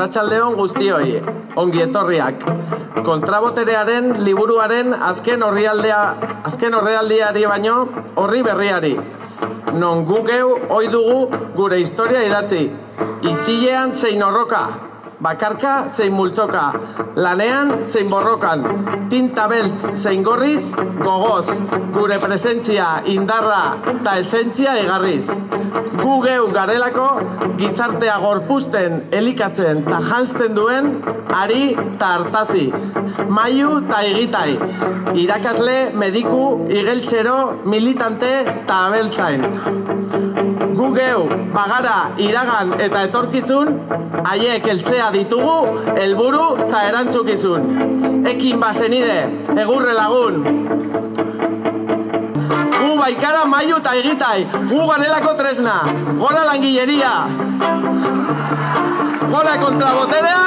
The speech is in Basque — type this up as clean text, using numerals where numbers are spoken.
Arratsaldeon guztioi, ongi etorriak. Kontraboterearen liburuaren azken orrialdiari baino horri berriari. Non gu geu ohi dugu gure historia idatzi. Isilean zein orroka, bakarka zein multzoka, lanean zein borrokan, tinta beltz zein gorriz, gogoz, gure presentzia, indarra eta esentzia igarriz. Gu geu garelako gizartea gorpuzten, elikatzen eta janzten duen ari eta hartazi, mailu eta egitai, irakasle, mediku, igeltsero, militante eta abeltzain. Gu geu bagara iragan eta etorkizun, haiek heltzea ditugu helburu eta erantzukizun. Ekin basenide, egurre lagun. Gu baikara mailu eta egitai, gu garelako tresna, gora langileria, gora kontraboterea